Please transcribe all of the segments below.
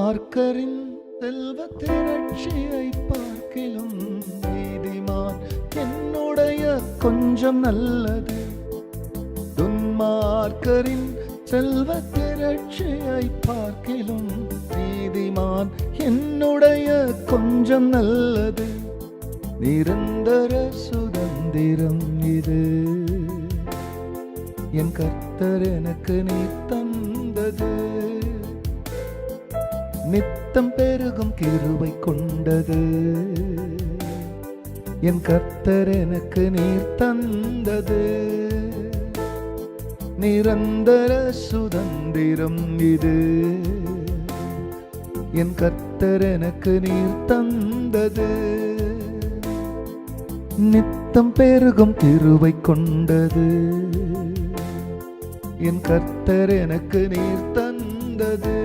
துன்மார்க்கரின் செல்வ திரட்சியை பார்க்கிலும் நீதிமான் என்னுடைய கொஞ்சம் நல்லது. துன்மார்க்கரின் செல்வ திரட்சியை பார்க்கிலும் நீதிமான் என்னுடைய கொஞ்சம் நல்லது. நிரந்தர சுதந்திரம் இது என் கர்த்தர் எனக்கு நீர் தந்தது. நித்தம் பெருகும் கிருபை கொண்டது என் கர்த்தர் எனக்கு நீர் தந்தது. நிரந்தர சுதந்திரம் இது என் கர்த்தர் எனக்கு நீர் தந்தது. நித்தம் பெருகும் கிருபை கொண்டது என் கர்த்தர் எனக்கு நீர் தந்தது.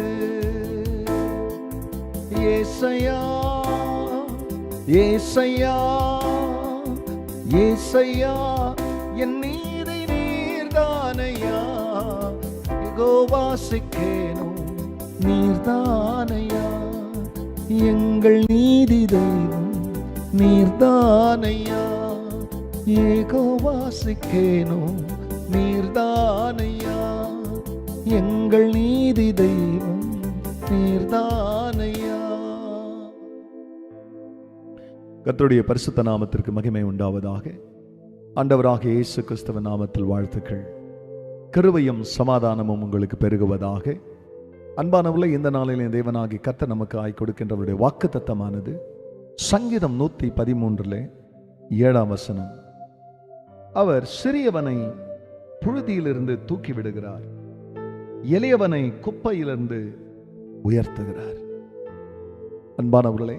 ஏசையா ஏசையா ஏசையா என் நீதி நீர்தானையா. யெகோவாசிக்கேனோ நீர்தானையா. எங்கள் நீதி தெய்வம் நீர்தானையா. யெகோவாசிக்கேனோ நீர்தானையா. எங்கள் நீதி தெய்வம் நீர்தானையா. கர்த்தருடைய பரிசுத்த நாமத்திற்கு மகிமை உண்டாவதாக. ஆண்டவராகிய இயேசு கிறிஸ்துவின் நாமத்தில் வாழ்த்துக்கள். கிருபையும் சமாதானமும் உங்களுக்கு பெருகுவதாக. அன்பானவர்களே, இந்த நாளிலே தேவனாகி கர்த்தர் நமக்கு ஆய் கொடுக்கின்றவருடைய வாக்குத்தத்தமானது சங்கீதம் 113 7ஆம் வசனம். அவர் சிறியவனை புழுதியிலிருந்து தூக்கி விடுகிறார், எளியவனை குப்பையிலிருந்து உயர்த்துகிறார். அன்பானவர்களே,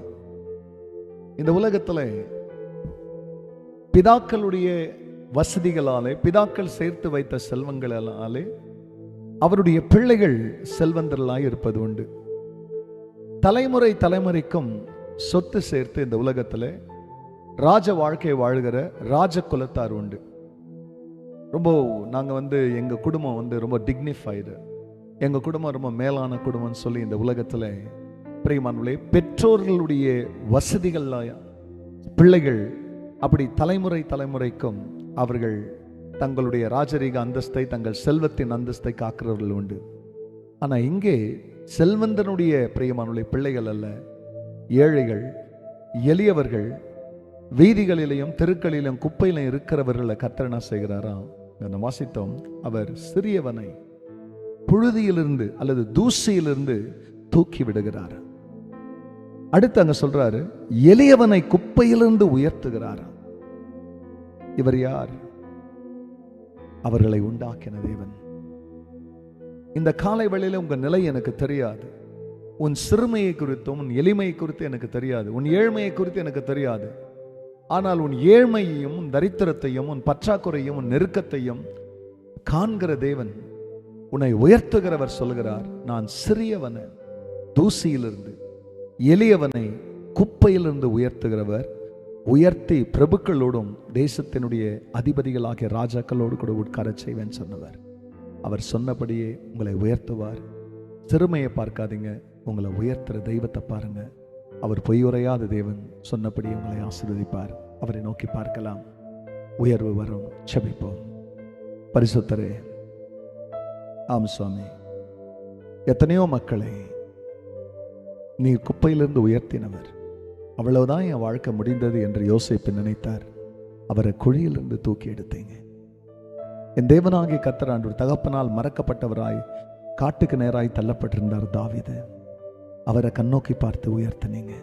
இந்த உலகத்தில் பிதாக்களுடைய வசதிகளாலே, பிதாக்கள் சேர்த்து வைத்த செல்வங்களாலே அவருடைய பிள்ளைகள் செல்வந்தர்களாய் இருப்பது உண்டு. தலைமுறை தலைமுறைக்கும் சொத்து சேர்த்து இந்த உலகத்தில் ராஜ வாழ்க்கை வாழ்கிற ராஜ குலத்தார் உண்டு. ரொம்ப நாங்கள் எங்கள் குடும்பம் ரொம்ப டிக்னிஃபைடு, எங்கள் குடும்பம் ரொம்ப மேலான குடும்பம்னு சொல்லி இந்த உலகத்தில் பிரியமானவர்களே, பெற்றோர்களுடைய வசதிகள் பிள்ளைகள் அப்படி தலைமுறை தலைமுறைக்கும் அவர்கள் தங்களுடைய ராஜரீக அந்தஸ்தை, தங்கள் செல்வத்தின் அந்தஸ்தை காக்கிறவர்கள் உண்டு. ஆனால் இங்கே செல்வந்தனுடைய பிரியமானவர்களே பிள்ளைகள் அல்ல, ஏழைகள், எளியவர்கள், வீதிகளிலையும் தெருக்களிலும் குப்பையிலும் இருக்கிறவர்களை கர்த்தர் என்ன செய்கிறாராம்? வாசித்தோம், அவர் சிறியவனை புழுதியிலிருந்து அல்லது தூசியிலிருந்து தூக்கி விடுகிறார். அடுத்து அங்க சொல்றாரு, எளியவனை குப்பையிலிருந்து உயர்த்துகிறார். இவர் யார்? அவர்களை உண்டாக்கின தேவன். இந்த காலை வேளையில உங்க நிலை எனக்கு தெரியாது. உன் சிறுமையை குறித்தும் உன் எளிமையை குறித்து எனக்கு தெரியாது. உன் ஏழ்மையை குறித்து எனக்கு தெரியாது. ஆனால் உன் ஏழ்மையையும் உன் தரித்திரத்தையும் உன் பற்றாக்குறையும் உன் நெருக்கத்தையும் காண்கிற தேவன், உன்னை உயர்த்துகிறவர் சொல்கிறார், நான் சிறியவனை தூசியிலிருந்து எளியவனை குப்பையிலிருந்து உயர்த்துகிறவர். உயர்த்தி பிரபுக்களோடும் தேசத்தினுடைய அதிபதிகளாகிய ராஜாக்களோடு கூட உட்கார செய்வேன் சொன்னவர். அவர் சொன்னபடியே உங்களை உயர்த்துவார். சிறுமையை பார்க்காதீங்க, உங்களை உயர்த்துற தெய்வத்தை பாருங்க. அவர் பொய்யுரையாத தேவன். சொன்னபடி உங்களை ஆசீர்வதிப்பார். அவரை நோக்கி பார்க்கலாம். உயர்வு வரும். செபிப்போம். பரிசுத்தரே, ஆம் சுவாமி, எத்தனையோ மக்களை நீர் குப்பையிலிருந்து உயர்த்தினவர். அவ்வளவுதான் என் வாழ்க்கை முடிந்தது என்று யோசேப்பு நினைத்தார். அவரை குழியிலிருந்து தூக்கி எடுத்தீங்க. என் தேவனாகிய கர்த்தர் ஆண்டவர் தகப்பனால் மறக்கப்பட்டவராய் காட்டுக்கு நேராய் தள்ளப்பட்டிருந்தார் தாவீது. அவரை கண்ணோக்கி பார்த்து உயர்த்தினீங்க.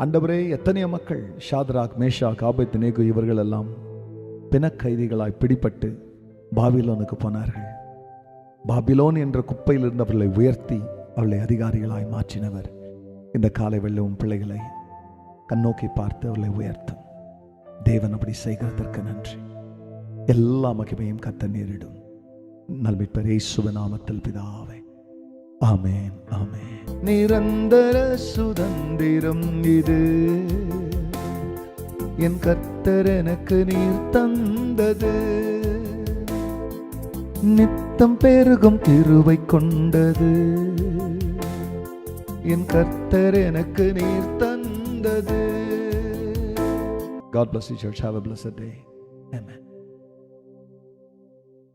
ஆண்டவரே, எத்தனையோ மக்கள் ஷாத்ராக், மேஷாக், ஆபேத்நேகோ இவர்கள் எல்லாம் பிணக்கைதிகளாய் பிடிபட்டு பாபிலோனுக்கு போனார்கள். பாபிலோன் என்ற குப்பையில் இருந்தவர்களை உயர்த்தி அவர்களை அதிகாரிகளாய் மாற்றினவர். இந்த காலை வெள்ளவும் பிள்ளைகளை கண்ணோக்கி பார்த்து அவர்களை உயர்த்தும் தேவன். அப்படி செய்கிறதற்கு நன்றி. எல்லா மகிமையும் கர்த்தர் நேரிடும். நல்மீட்பர் இயேசுவின் நாமத்தில் பிதாவே, ஆமென், ஆமென். நிரந்தர சுதந்திரம் இது என் கர்த்தர் எனக்கு நீர் தந்தது. நித்தம் பெருகும் கிருபை கொண்டது என் கர்த்தர் எனக்கு நீர் தந்தது. God bless you, church. Have a blessed day. Amen.